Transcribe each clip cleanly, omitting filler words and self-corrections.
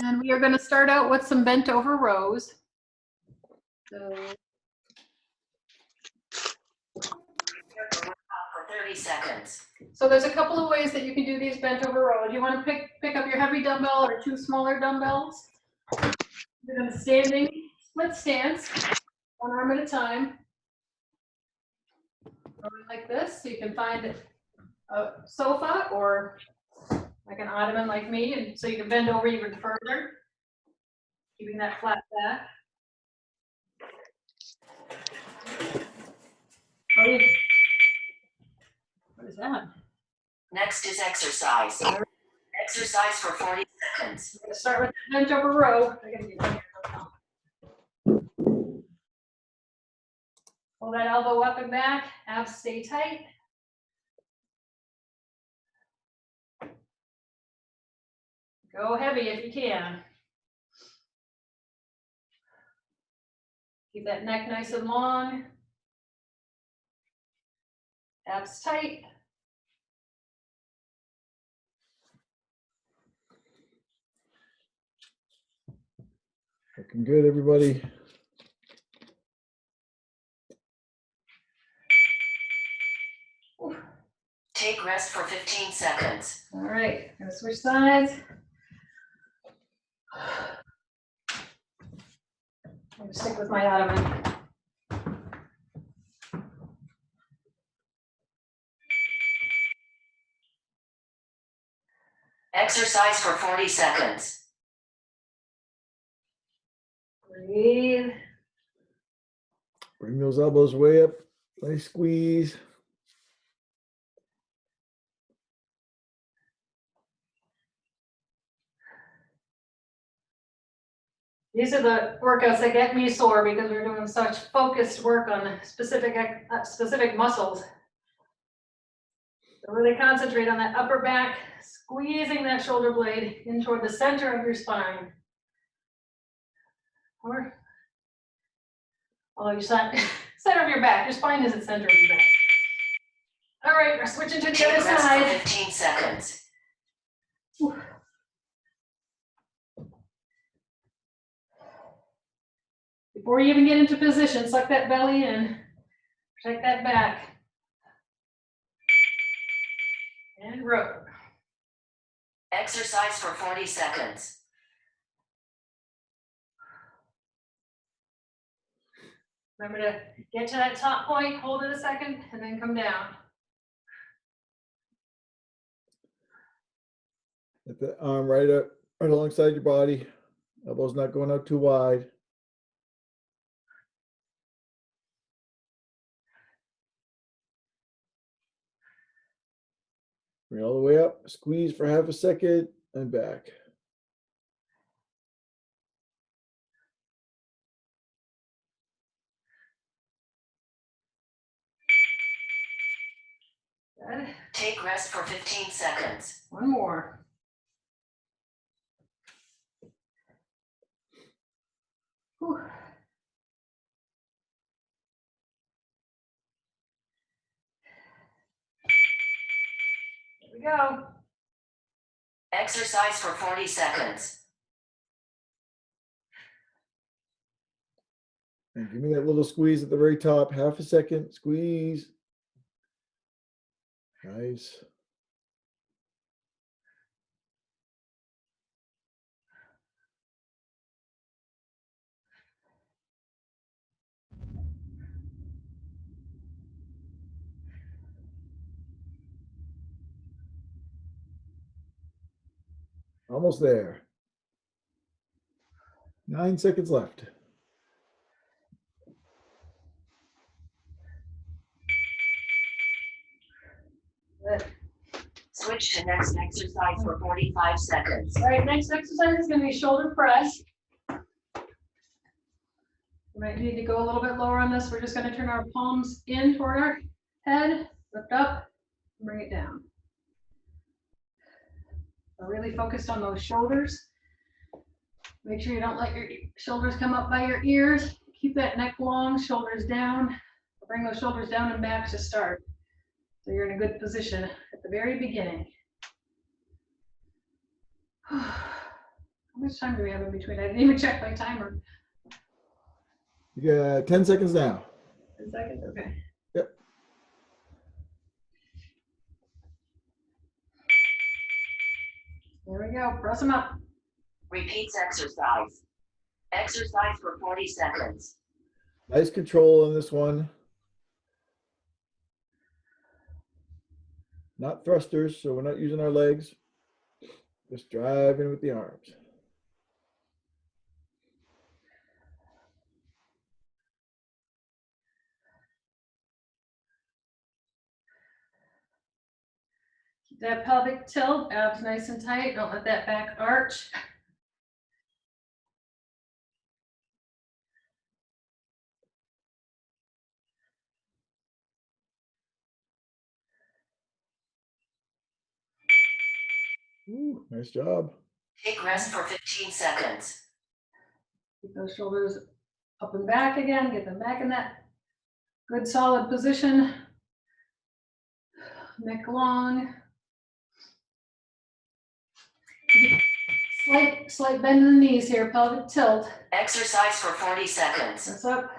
And we are going to start out with some bent over rows. So for 30 seconds. So there's a couple of ways that you can do these bent over rows. You want to pick up your heavy dumbbell or two smaller dumbbells. You're going to standing split stance, one arm at a time. Like this, so you can find a sofa or like an ottoman like me, and so you can bend over even further, keeping that flat back. What is that? Next is exercise. Exercise for 40 seconds. I'm going to start with the bent over row. Pull that elbow up and back, abs stay tight. Go heavy if you can. Keep that neck nice and long. Abs tight. Looking good, everybody. Take rest for 15 seconds. All right, I'm gonna switch sides. I'm gonna stick with my ottoman. Exercise for 40 seconds. Breathe. Bring those elbows way up. Nice squeeze. These are the workouts that get me sore because we're doing such focused work on specific muscles. So really concentrate on that upper back, squeezing that shoulder blade in toward the center of your spine. Or, although your center of your back, your spine isn't center of your back. All right, we're switching to the Take other rest side. for 15 seconds. Whew. Before you even get into position, suck that belly in, protect that back. And row. Exercise for 40 seconds. Remember to get to that top point, hold it a second, and then come down. Get the arm right up, right alongside your body. Elbows not going out too wide. Bring it all the way up, squeeze for half a second, and back. Good. Take rest for 15 seconds. One more. Whew. There we go. Exercise for 40 seconds. And give me that little squeeze at the very top, half a second, squeeze. Nice. Almost there. 9 seconds left. Good. Switch to next exercise for 45 seconds. All right, next exercise is going to be shoulder press. We might need to go a little bit lower on this. We're just going to turn our palms in toward our head, lift up, and bring it down. So really focused on those shoulders. Make sure you don't let your shoulders come up by your ears. Keep that neck long, shoulders down. Bring those shoulders down and back to start. So you're in a good position at the very beginning. Come much time do we have in between? I didn't even check my timer. You got 10 seconds now. 10 seconds, okay. Yep. There we go, press them up. Repeats exercise. Exercise for 40 seconds. Nice control on this one. Not thrusters, so we're not using our legs. Just driving with the arms. Keep that pelvic tilt, abs nice and tight. Don't let that back arch. Ooh, nice job. Take rest for 15 seconds. Keep those shoulders up and back again. Get them back in that good solid position. Neck long. Slight bend in the knees here, pelvic tilt. Exercise for 40 seconds. Press up.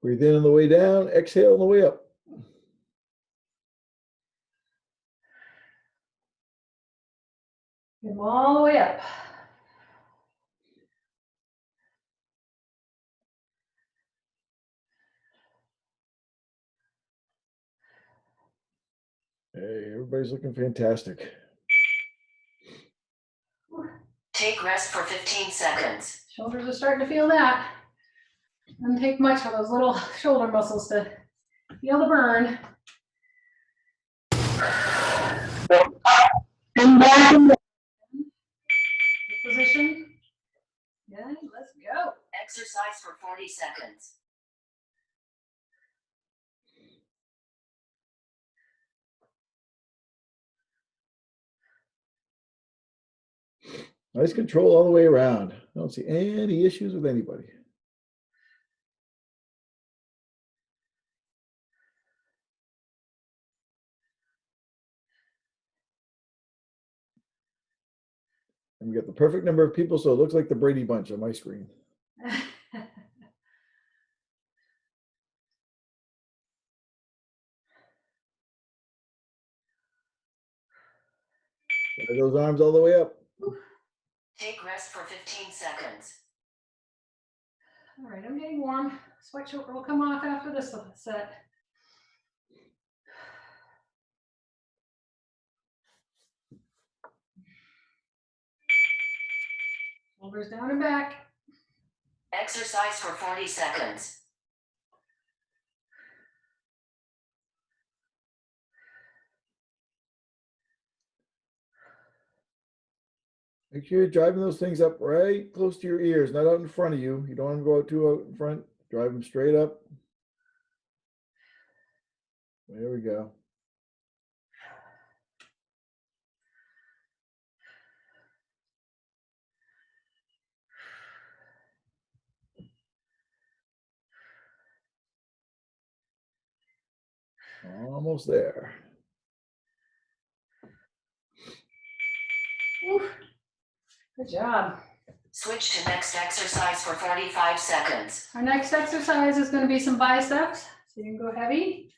Breathe in on the way down, exhale on the way up. Get them all the way up. Hey, everybody's looking fantastic. Take rest for 15 seconds. Shoulders are starting to feel that. Doesn't take much for those little shoulder muscles to feel the burn. Position. Yeah, let's go. Exercise for 40 seconds. Nice control all the way around. I don't see any issues with anybody. And we got the perfect number of people, so it looks like the Brady Bunch on my screen. Got those arms all the way up. Take rest for 15 seconds. All right, I'm getting warm. Sweatshirt will come off after this set. Shoulders down and back. Exercise for 40 seconds. Make sure you're driving those things up right close to your ears, not out in front of you. You don't want to go out too out in front. Drive them straight up. There we go. Almost there. Oof. Good job. Switch to next exercise for 45 seconds. Our next exercise is going to be some biceps. So you can go heavy.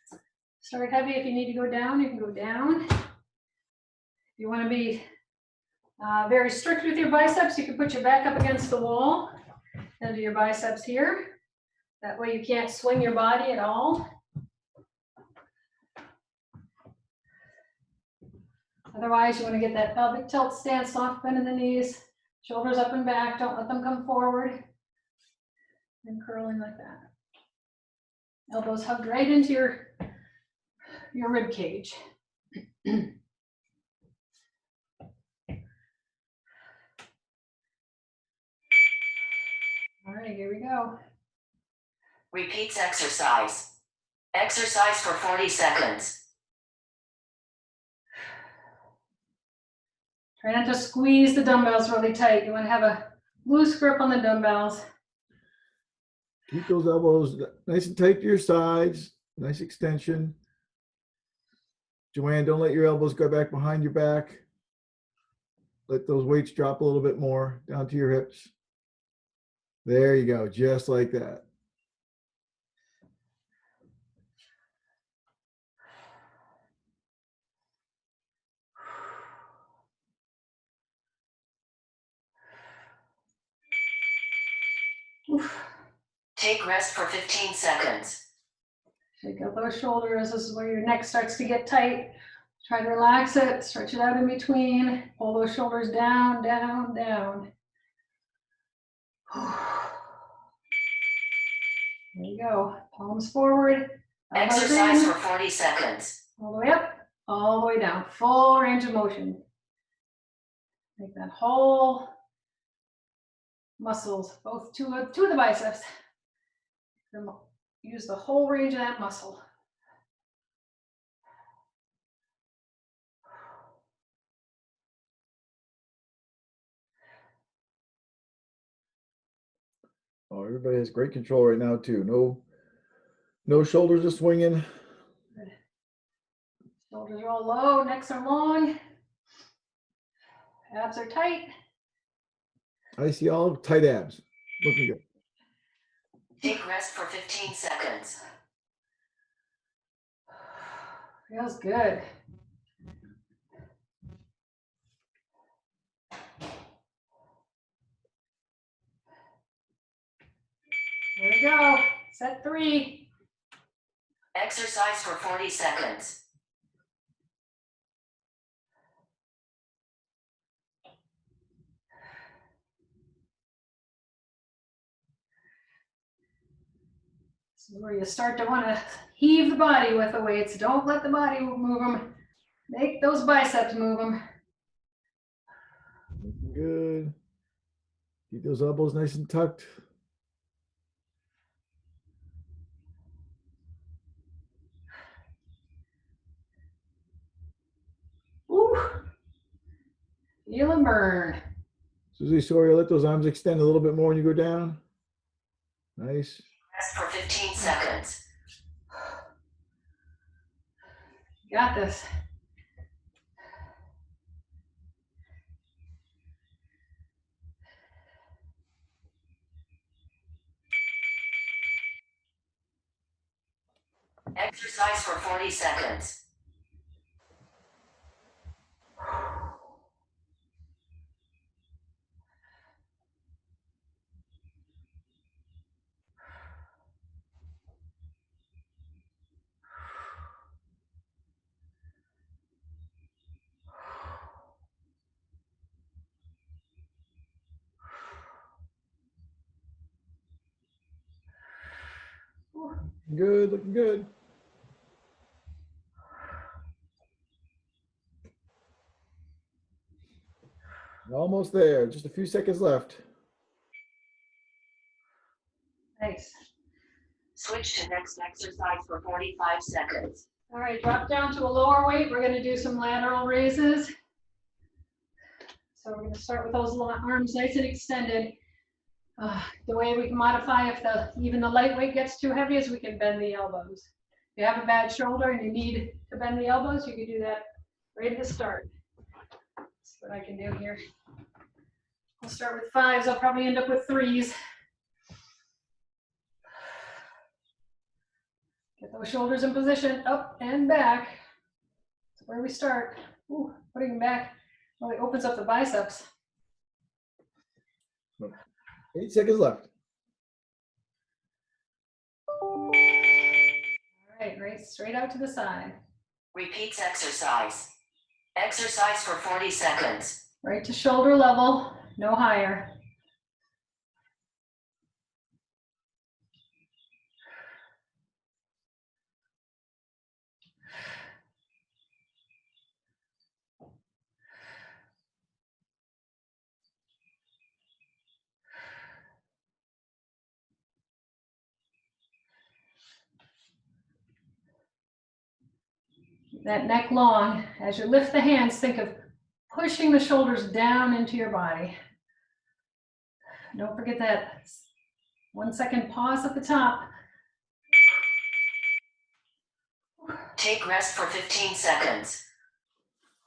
Start heavy. If you need to go down, you can go down. If you want to be very strict with your biceps, you can put your back up against the wall and do your biceps here. That way you can't swing your body at all. Otherwise, you want to get that pelvic tilt stance, soft bend in the knees, shoulders up and back. Don't let them come forward. And curling like that. Elbows hugged right into your rib cage. All right, here we go. Repeats exercise. Exercise for 40 seconds. Try not to squeeze the dumbbells really tight. You want to have a loose grip on the dumbbells. Keep those elbows nice and tight to your sides. Nice extension. Joanne, don't let your elbows go back behind your back. Let those weights drop a little bit more down to your hips. There you go, just like that. Oof. Take rest for 15 seconds. Shake out those shoulders. This is where your neck starts to get tight. Try to relax it, stretch it out in between. Pull those shoulders down, down, down. There you go. Palms forward. Elbows Exercise in. for 40 seconds. All the way up, all the way down. Full range of motion. Make that whole muscles, both two of the biceps. Use the whole range of that muscle. Oh, everybody has great control right now too. No shoulders are swinging. Good. Shoulders roll low, necks are long. Abs are tight. I see all tight abs. Looking good. Take rest for 15 seconds. Feels good. There we go. Set 3. Exercise for 40 seconds. This is where you start to want to heave the body with the weights. Don't let the body move them. Make those biceps move them. Looking good. Keep those elbows nice and tucked. Ooh. Feel and burn. Susie, sorry, let those arms extend a little bit more when you go down. Nice. Rest for 15 seconds. You got this. Exercise for 40 seconds. Good, looking good. Almost there, just a few seconds left. Nice. Switch to next exercise for 45 seconds. All right, drop down to a lower weight. We're going to do some lateral raises. So we're going to start with those arms nice and extended. The way we can modify if even the lightweight gets too heavy is we can bend the elbows. If you have a bad shoulder and you need to bend the elbows, you can do that right at the start. That's what I can do here. I'll start with 5s. I'll probably end up with 3s. Get those shoulders in position, up and back. That's where we start. Ooh, putting them back really opens up the biceps. 8 seconds left. All right, straight out to the side. Repeats exercise. Exercise for 40 seconds. Right to shoulder level, no higher. Keep that neck long. As you lift the hands, think of pushing the shoulders down into your body. Don't forget that 1 second pause at the top. Take rest for 15 seconds.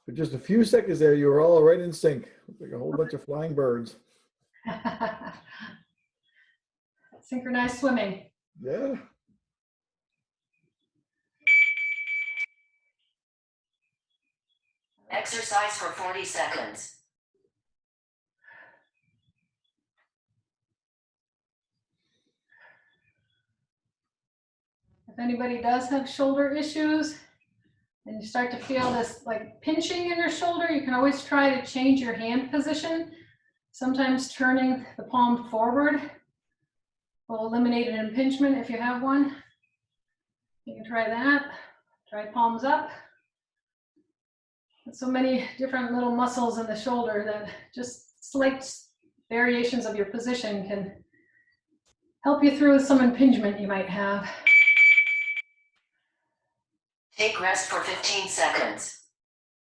For just a few seconds there, you were all right in sync. Like a whole bunch of flying birds. Synchronized swimming. Yeah. Exercise for 40 seconds. If anybody does have shoulder issues and you start to feel this like pinching in your shoulder, you can always try to change your hand position. Sometimes turning the palm forward will eliminate an impingement if you have one. You can try that. Try palms up. There's so many different little muscles in the shoulder that just slight variations of your position can help you through some impingement you might have. Take rest for 15 seconds.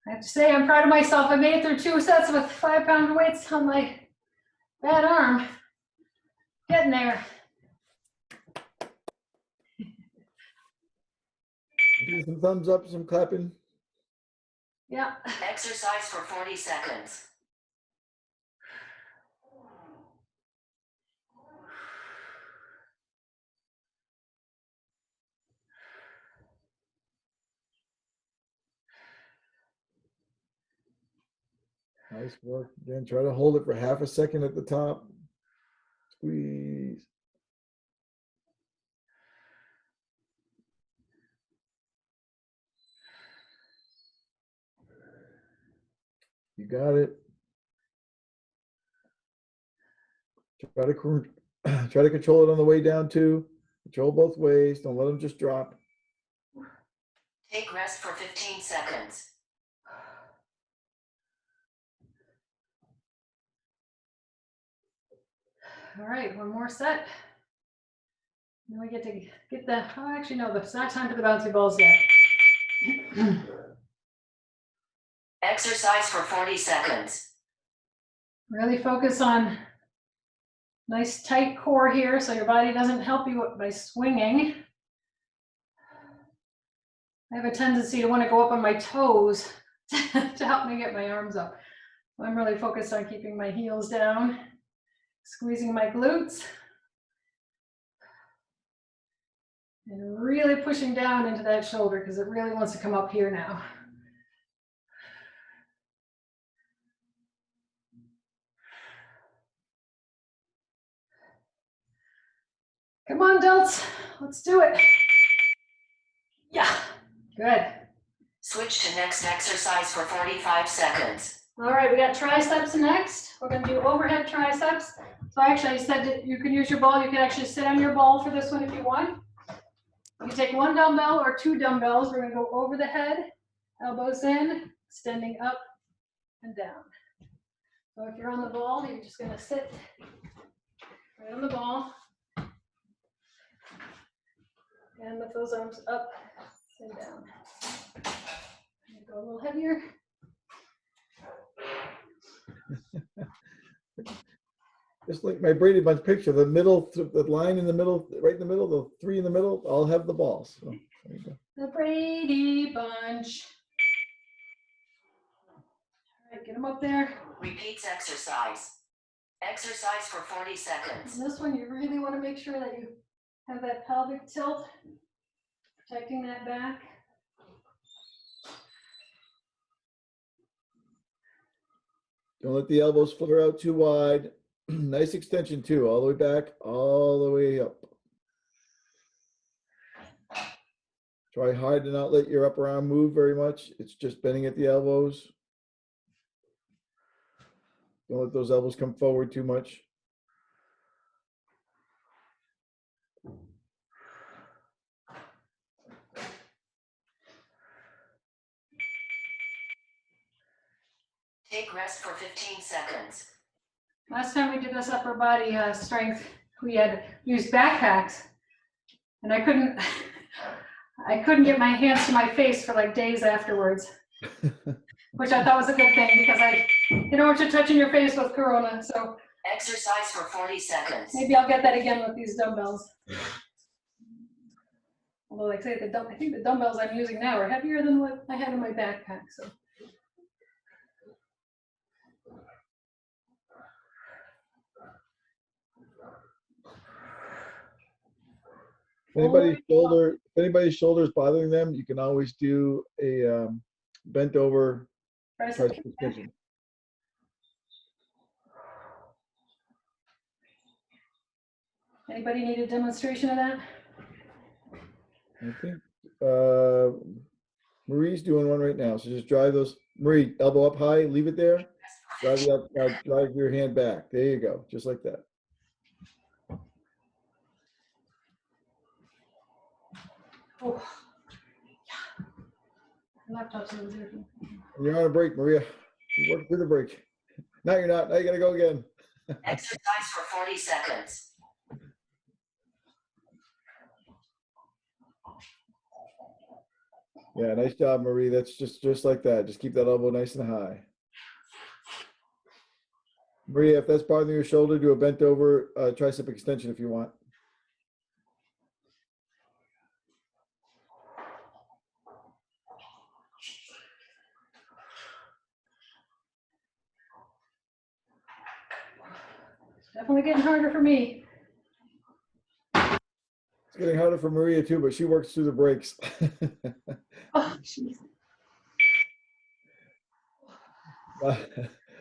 I have to say, I'm proud of myself. I made it through 2 sets with 5-pound weights on my bad arm. Getting there. Do some thumbs up, some clapping. Yeah. Exercise for 40 seconds. Nice work. Again, try to hold it for half a second at the top. Squeeze. You got it. Try to control it on the way down too. Control both ways. Don't let them just drop. Take rest for 15 seconds. All right, one more set. Then we get to get the, oh, actually, no, it's not time for the bouncy balls yet. Exercise for 40 seconds. Really focus on nice tight core here so your body doesn't help you by swinging. I have a tendency to want to go up on my toes to help me get my arms up. I'm really focused on keeping my heels down, squeezing my glutes, and really pushing down into that shoulder because it really wants to come up here now. Come on, delts, let's do it. Yeah, good. Switch to next exercise for 45 seconds. All right, we got triceps next. We're gonna do overhead triceps. So actually I said that you can use your ball. You can actually sit on your ball for this one if you want. You can take 1 dumbbell or 2 dumbbells. We're gonna go over the head, elbows in, extending up and down. So if you're on the ball, you're just gonna sit right on the ball and lift those arms up and down. Go a little heavier. Just like my Brady Bunch picture, the middle, the line in the middle, right in the middle, the 3 in the middle, all have the balls. So, there you go. The Brady Bunch. All right, get them up there. Repeats exercise. Exercise for 40 seconds. And this one, you really want to make sure that you have that pelvic tilt, protecting that back. Don't let the elbows flare out too wide. Nice extension too, all the way back, all the way up. Try hard to not let your upper arm move very much. It's just bending at the elbows. Don't let those elbows come forward too much. Take rest for 15 seconds. Last time we did this upper body strength, we had used backpacks, and I couldn't get my hands to my face for like days afterwards, which I thought was a good thing because I didn't want you touching your face with Corona. So Exercise for 40 seconds. Maybe I'll get that again with these dumbbells. Although, like I say, I think the dumbbells I'm using now are heavier than what I had in my backpack. So. If anybody's shoulder is bothering them, you can always do a bent over tricep extension. Anybody need a demonstration of that? I think Marie's doing one right now. So just drive those. Marie, elbow up high, leave it there. Drive drive your hand back. There you go, just like that. Oh, yeah. Laptop's over there. You're on a break, Maria. You work through the break. Now you're not. Now you gotta go again. Exercise for 40 seconds. Yeah, nice job, Marie. That's just like that. Just keep that elbow nice and high. Maria, if that's bothering your shoulder, do a bent over tricep extension if you want. Definitely getting harder for me. It's getting harder for Maria too, but she works through the breaks. Oh, jeez.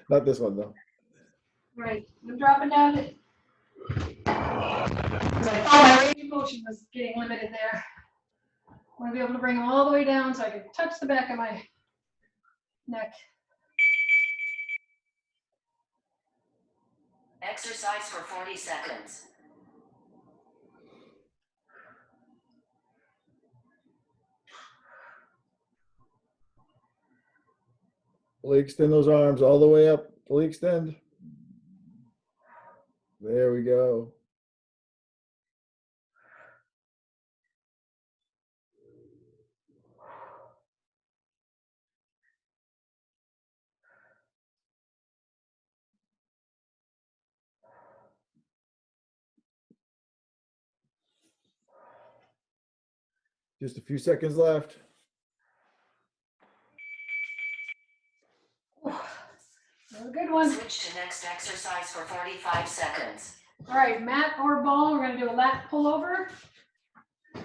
Not this one though. Right, I'm dropping down. Right. Oh, my range of motion was getting limited there. I want to be able to bring them all the way down so I can touch the back of my neck. Exercise for 40 seconds. Fully extend those arms all the way up. Fully extend. There we go. Just a few seconds left. That was a good one. Switch to next exercise for 45 seconds. All right, mat or ball, we're going to do a lat pullover. So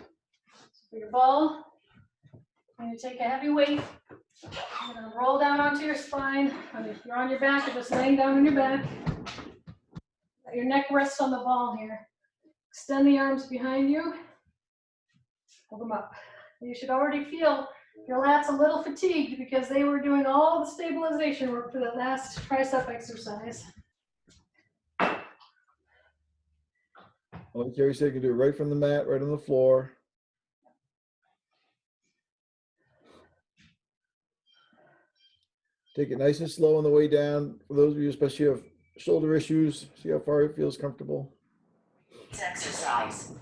for your ball, you're going to take a heavy weight. You're going to roll down onto your spine. And if you're on your back, you're just laying down on your back. Let your neck rest on the ball here. Extend the arms behind you. Hold them up. You should already feel your lats a little fatigued because they were doing all the stabilization work for the last tricep exercise. Like Terry said, you can do it right from the mat, right on the floor. Take it nice and slow on the way down. For those of you, especially who have shoulder issues, see how far it feels comfortable. Exercise.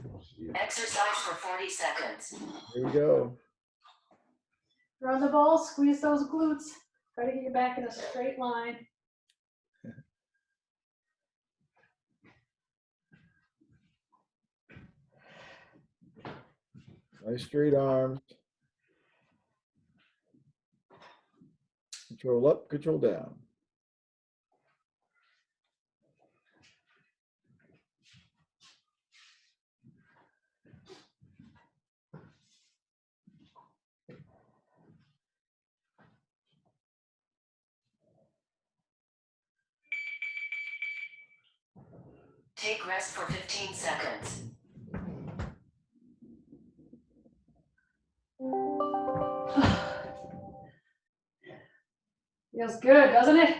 Exercise for 40 seconds. Here we go. Run the ball, squeeze those glutes. Try to get your back in a straight line. Nice straight arms. Control up, control down. Take rest for 15 seconds. Feels good, doesn't it?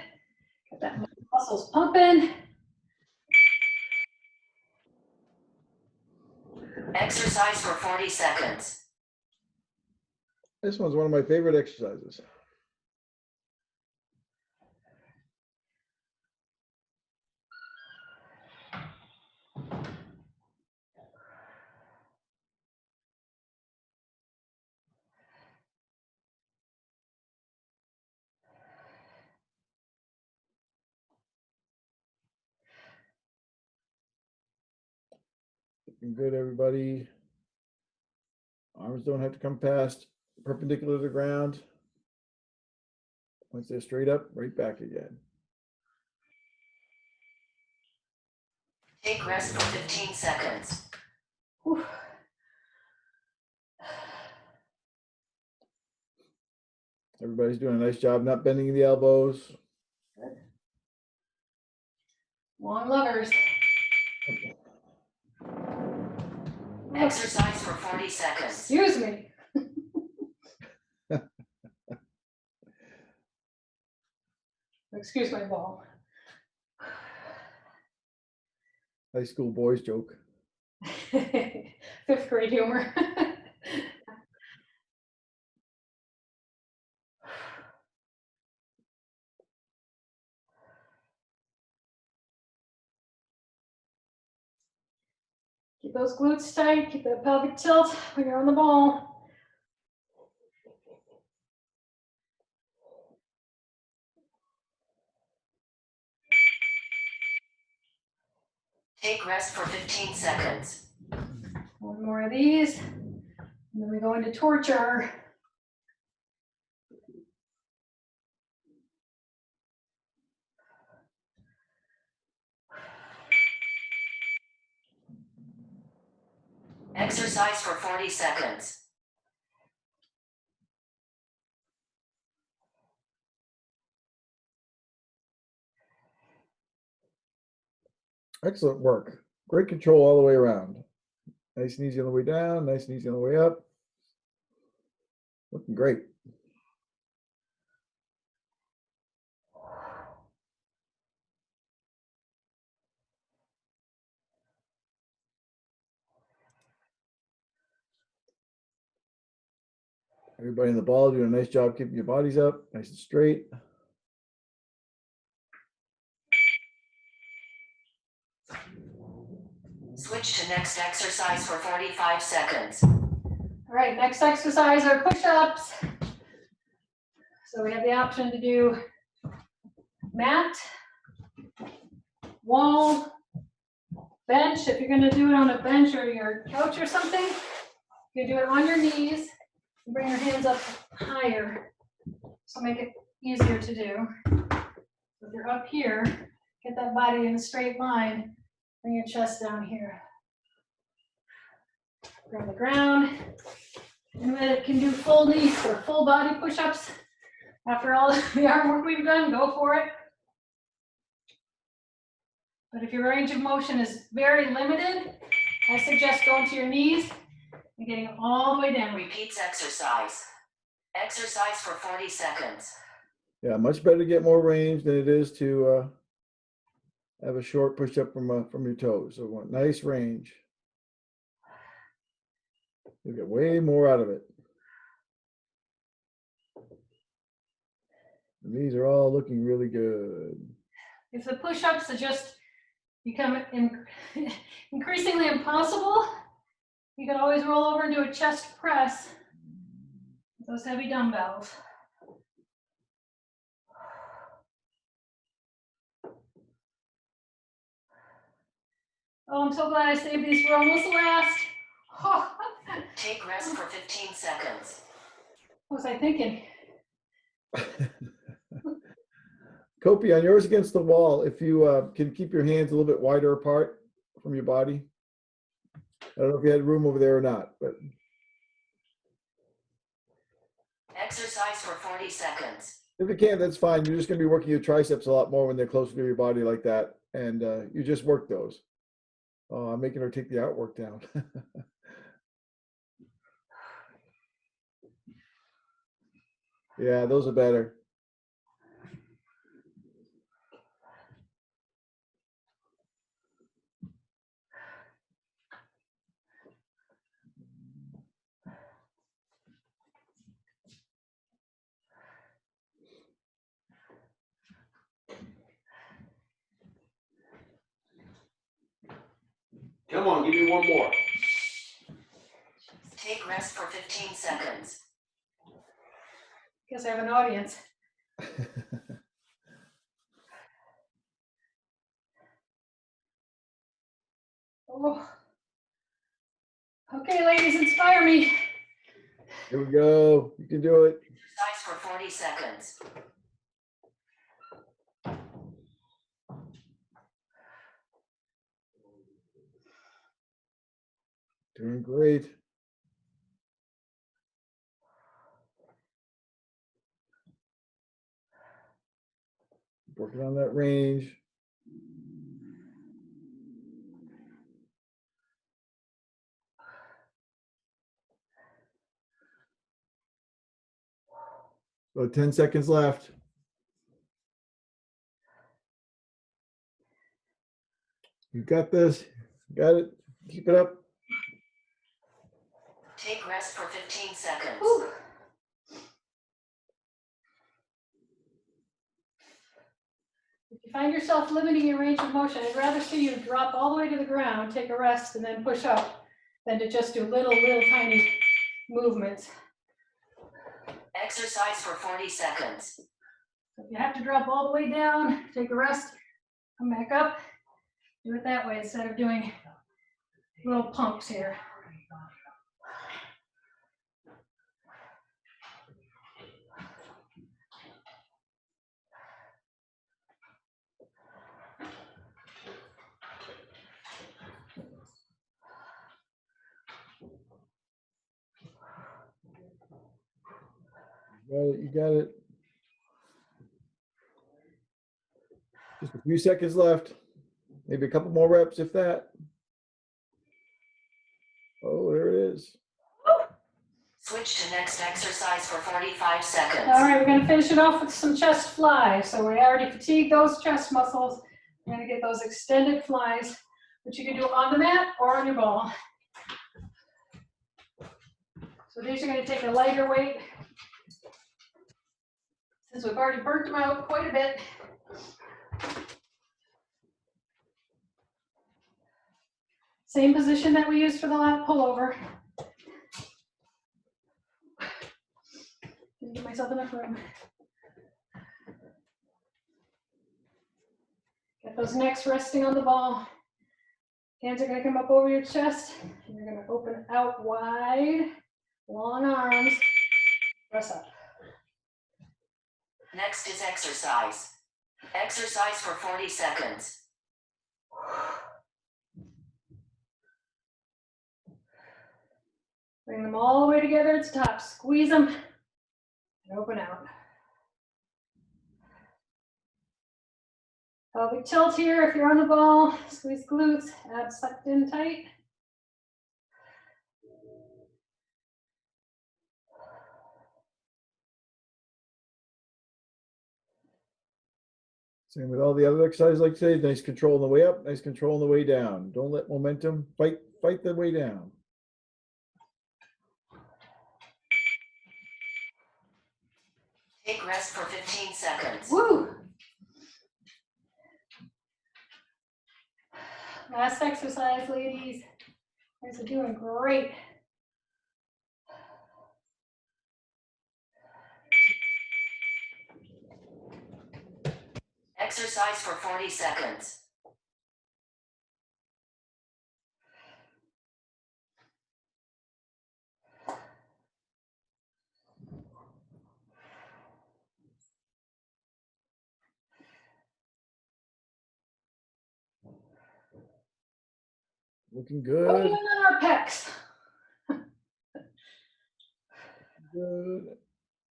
Get that muscles pumping. Exercise for 40 seconds. This one's one of my favorite exercises. Looking good, everybody. Arms don't have to come past perpendicular to the ground. Once they're straight up, right back again. Take rest for 15 seconds. Whew. Everybody's doing a nice job not bending the elbows. Good. Long levers. Exercise for 40 seconds. Excuse me. Excuse my ball. High school boys joke. 5th grade humor. Keep those glutes tight, keep that pelvic tilt when you're on the ball. Take rest for 15 seconds. One more of these, and then we go into torture. Exercise for 40 seconds. Excellent work. Great control all the way around. Nice and easy on the way down, nice and easy on the way up. Looking great. Everybody in the ball doing a nice job keeping your bodies up, nice and straight. Switch to next exercise for 45 seconds. All right, next exercise are push-ups. So we have the option to do mat, wall, bench. If you're gonna do it on a bench or your couch or something, you do it on your knees and bring your hands up higher. So make it easier to do. So if you're up here, get that body in a straight line, bring your chest down here. Grab the ground. And then it can do full knee or full body push-ups. After all the arm work we've done, go for it. But if your range of motion is very limited, I suggest going to your knees and getting all the way down. Repeats exercise. Exercise for 40 seconds. Yeah, much better to get more range than it is to have a short push up from your toes. So want nice range. You'll get way more out of it. And these are all looking really good. If the push-ups just become increasingly impossible, you can always roll over and do a chest press with those heavy dumbbells. Oh, I'm so glad I saved these for almost last. Oh. Take rest for 15 seconds. What was I thinking? Kopi, on yours against the wall, if you can keep your hands a little bit wider apart from your body. I don't know if you had room over there or not, but. Exercise for 40 seconds. If you can, that's fine. You're just going to be working your triceps a lot more when they're closer to your body like that. And you just work those. Oh, I'm making her take the artwork down. Yeah, those are better. Come on, give me one more. Take rest for 15 seconds. Guess I have an audience. Oh. Okay, ladies, inspire me. Here we go. You can do it. Exercise for 40 seconds. Doing great. Working on that range. About 10 seconds left. You got this. Got it. Keep it up. Take rest for 15 seconds. Whew. If you find yourself limiting your range of motion, I'd rather see you drop all the way to the ground, take a rest, and then push up than to just do little tiny movements. Exercise for 40 seconds. If you have to drop all the way down, take a rest, come back up, do it that way instead of doing little pumps here. You got it. Just a few seconds left. Maybe a couple more reps, if that. Oh, there it is. Switch to next exercise for 45 seconds. All right, we're gonna finish it off with some chest flies. So we already fatigued those chest muscles. We're gonna get those extended flies, which you can do on the mat or on your ball. So these are gonna take a lighter weight. Since we've already burnt them out quite a bit. Same position that we used for the lat pullover. Didn't give myself enough room. Get those necks resting on the ball. Hands are gonna come up over your chest. And you're gonna open out wide, long arms, press up. Next is exercise. Exercise for 40 seconds. Bring them all the way together at the top. Squeeze them and open out. Pelvic tilt here if you're on the ball. Squeeze glutes, abs sucked in tight. Same with all the other exercises like today. Nice control on the way up, nice control on the way down. Don't let momentum fight the way down. Take rest for 15 seconds. Woo! Last exercise, ladies. You guys are doing great. Exercise for 40 seconds. Looking Working good. on our pecs. Good.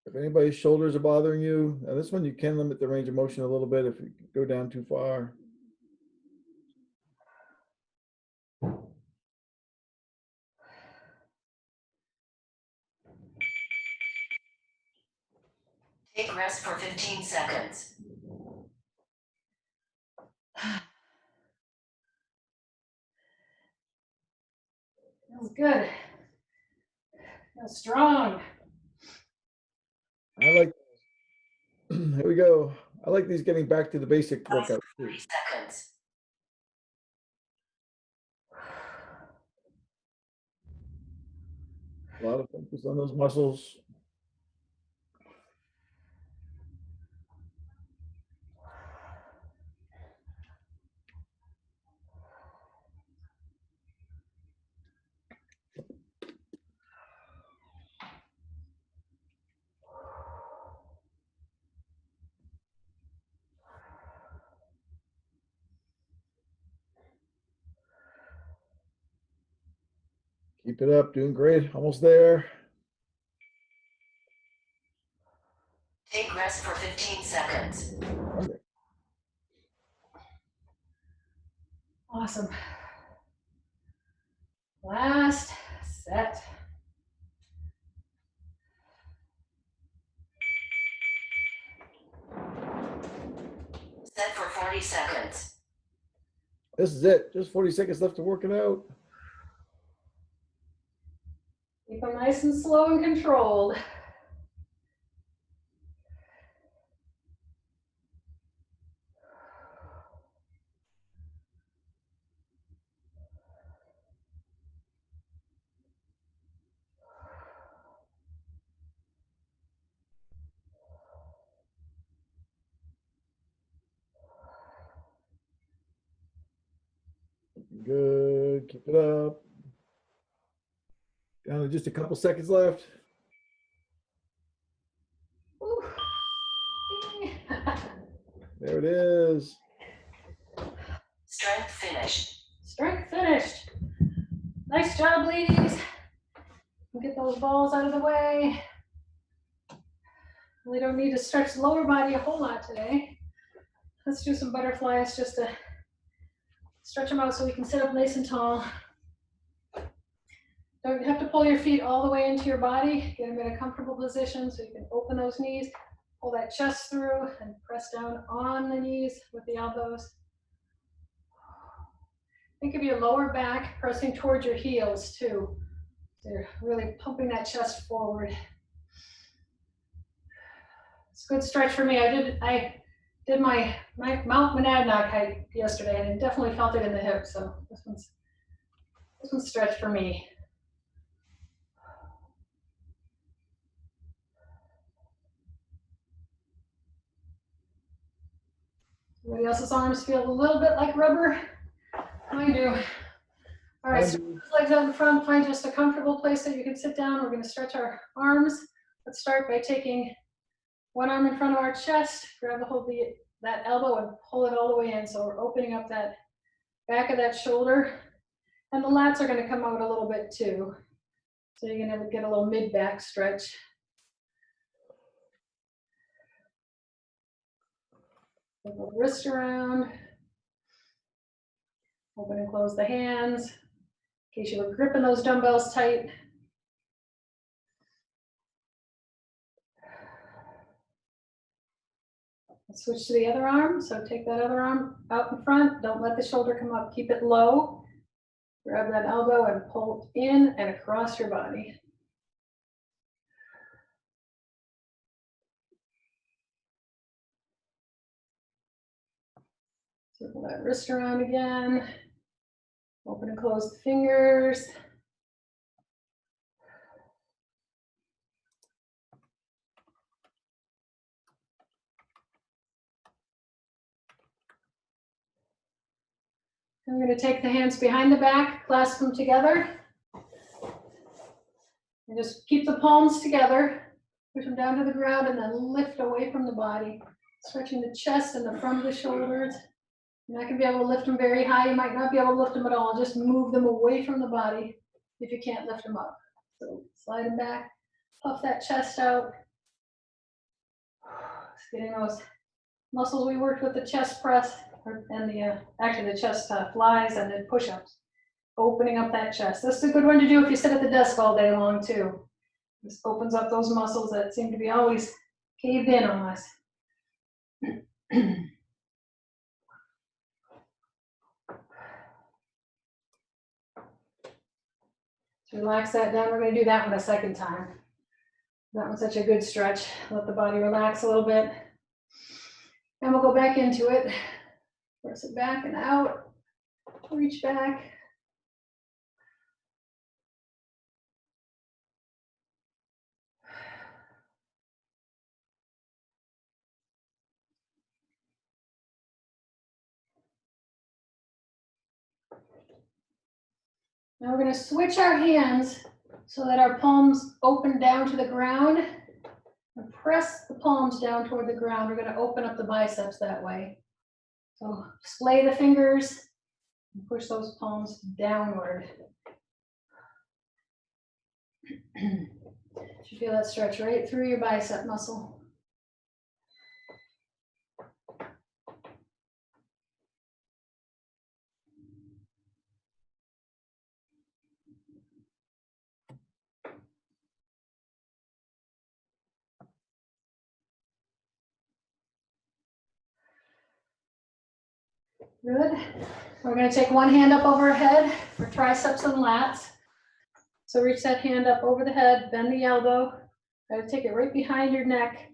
If anybody's shoulders are bothering you, now this one you can limit the range of motion a little bit if you go down too far. Take rest for 15 seconds. Feels good. Feels strong. I like, here we go. I like these getting back to the basic Exercise workout for too. 30 seconds. A lot of focus on those muscles. Keep it up, doing great, almost there. Take rest for 15 seconds. Okay. Awesome. Last set. Set for 40 seconds. This is it, just 40 seconds left to work it out. Keep them nice and slow and controlled. Good, keep it up. Down to just a couple seconds left. Woo. There it is. Strength finished. Strength finished. Nice job, ladies. Get those balls out of the way. We don't need to stretch the lower body a whole lot today. Let's do some butterflies just to stretch them out so we can sit up nice and tall. Don't have to pull your feet all the way into your body. Get them in a comfortable position so you can open those knees, pull that chest through, and press down on the knees with the elbows. Think of your lower back pressing towards your heels too. So you're really pumping that chest forward. It's a good stretch for me. I did my Mount Monadnock hike yesterday, and I definitely felt it in the hips. So this one's stretched for me. Everybody else's arms feel a little bit like rubber? I do. All right, so legs out in front, find just a comfortable place that you can sit down. We're going to stretch our arms. Let's start by taking one arm in front of our chest, grab a hold of that elbow and pull it all the way in. So we're opening up that back of that shoulder. And the lats are going to come out a little bit too. So you're going to get a little mid-back stretch. Put the wrist around. Open and close the hands. In case you were gripping those dumbbells tight. Switch to the other arm. So take that other arm out in front. Don't let the shoulder come up. Keep it low. Grab that elbow and pull in and across your body. Circle that wrist around again. Open and close the fingers. I'm going to take the hands behind the back, clasp them together. And just keep the palms together. Push them down to the ground and then lift away from the body. Stretching the chest and the front of the shoulders. You're not going to be able to lift them very high. You might not be able to lift them at all. Just move them away from the body if you can't lift them up. So slide them back, puff that chest out. Just getting those muscles we worked with the chest press and the actually the chest flies and then push-ups. Opening up that chest. This is a good one to do if you sit at the desk all day long too. This opens up those muscles that seem to be always caved in on us. So relax that down. We're going to do that one a second time. That one's such a good stretch. Let the body relax a little bit. And we'll go back into it. Press it back and out. Reach back. Now we're going to switch our hands so that our palms open down to the ground. And press the palms down toward the ground. We're going to open up the biceps that way. So splay the fingers and push those palms downward. You feel that stretch right through your bicep muscle. Good. We're going to take one hand up over our head for triceps and lats. So reach that hand up over the head, bend the elbow, try to take it right behind your neck,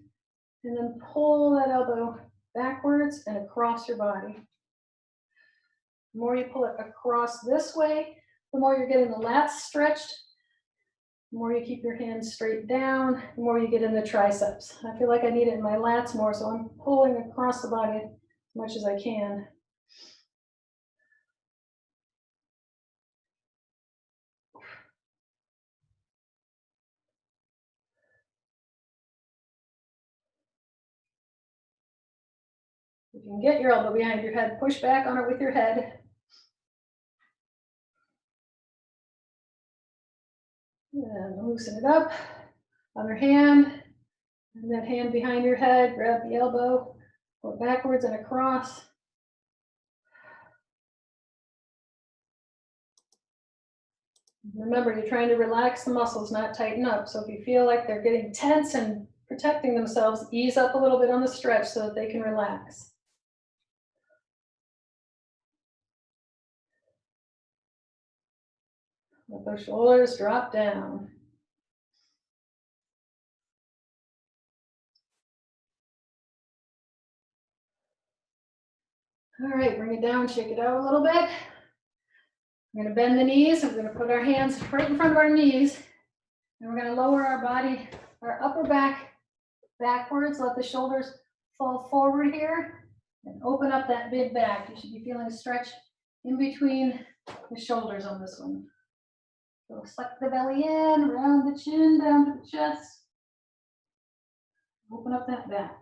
and then pull that elbow backwards and across your body. The more you pull it across this way, the more you're getting the lats stretched. The more you keep your hands straight down, the more you get in the triceps. I feel like I need it in my lats more, so I'm pulling across the body as much as I can. If you can get your elbow behind your head, push back on it with your head. And loosen it up. Other hand, and that hand behind your head, grab the elbow, go backwards and across. Remember, you're trying to relax the muscles, not tighten up. So if you feel like they're getting tense and protecting themselves, ease up a little bit on the stretch so that they can relax. Let those shoulders drop down. All right, bring it down, shake it out a little bit. We're going to bend the knees. We're going to put our hands right in front of our knees. And we're going to lower our body, our upper back backwards. Let the shoulders fall forward here and open up that mid back. You should be feeling a stretch in between the shoulders on this one. So suck the belly in, round the chin, down to the chest. Open up that back.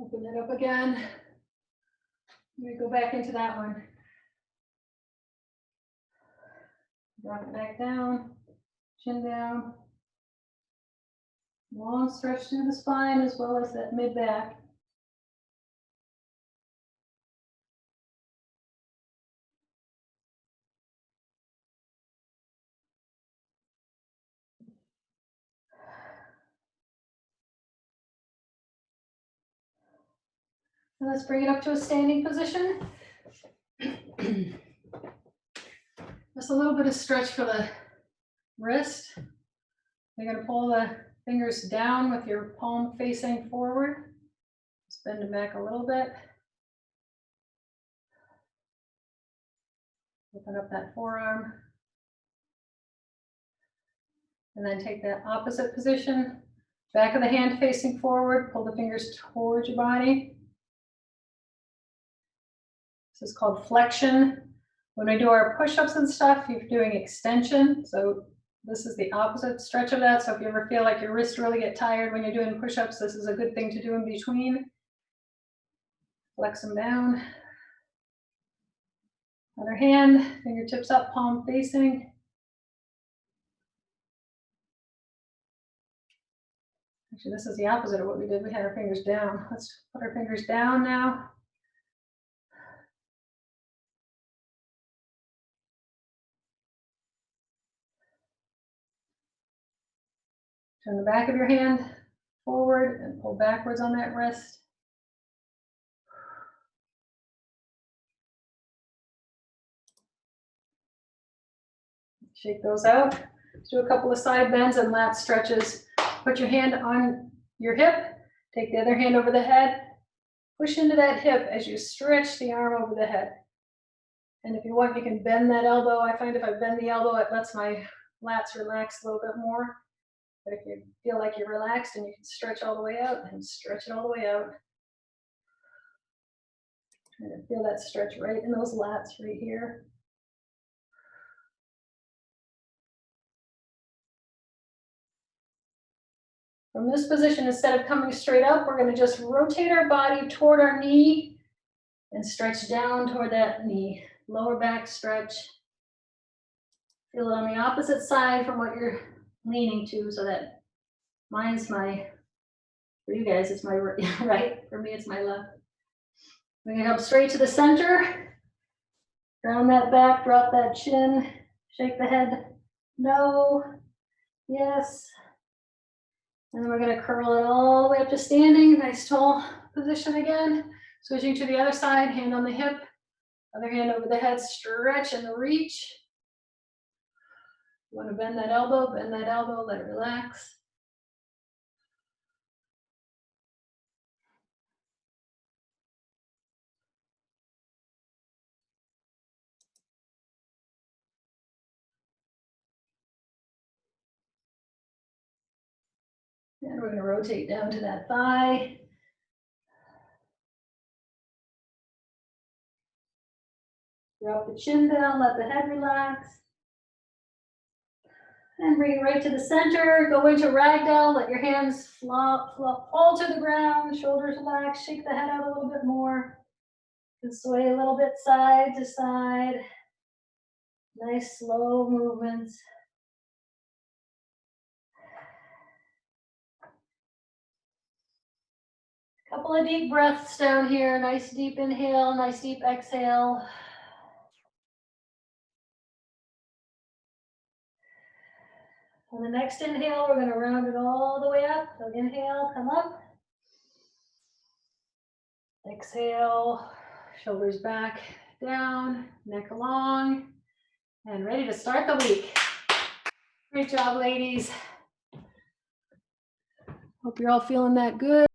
Open it up again. Let me go back into that one. Drop it back down, chin down. Long stretch through the spine as well as that mid back. And let's bring it up to a standing position. Just a little bit of stretch for the wrist. You're going to pull the fingers down with your palm facing forward. Just bend them back a little bit. Open up that forearm. And then take that opposite position. Back of the hand facing forward. Pull the fingers towards your body. This is called flexion. When we do our push-ups and stuff, you're doing extension. So this is the opposite stretch of that. So if you ever feel like your wrists really get tired when you're doing push-ups, this is a good thing to do in between. Flex them down. Other hand, fingertips up, palm facing. Actually, this is the opposite of what we did. We had our fingers down. Let's put our fingers down now. Turn the back of your hand forward and pull backwards on that wrist. Shake those out. Do a couple of side bends and lat stretches. Put your hand on your hip. Take the other hand over the head. Push into that hip as you stretch the arm over the head. And if you want, you can bend that elbow. I find if I bend the elbow, it lets my lats relax a little bit more. But if you feel like you're relaxed and you can stretch all the way out, then stretch it all the way out. Try to feel that stretch right in those lats right here. From this position, instead of coming straight up, we're gonna just rotate our body toward our knee and stretch down toward that knee. Lower back stretch. Feel it on the opposite side from what you're leaning to, so that mine's my, for you guys, it's my right. For me, it's my left. We're gonna come straight to the center. Round that back, drop that chin, shake the head. No, yes. And then we're gonna curl it all the way up to standing. Nice tall position again. Switching to the other side, hand on the hip, other hand over the head, stretch and reach. You want to bend that elbow, let it relax. And we're going to rotate down to that thigh. Drop the chin down, let the head relax. And bring it right to the center. Go into ragdoll, let your hands fall to the ground, shoulders relax, shake the head out a little bit more. And sway a little bit side to side. Nice slow movements. Couple of deep breaths down here. Nice deep inhale, nice deep exhale. On the next inhale, we're going to round it all the way up. So inhale, come up. Exhale, shoulders back, down, neck long, and ready to start the week. Great job, ladies. Hope you're all feeling that good.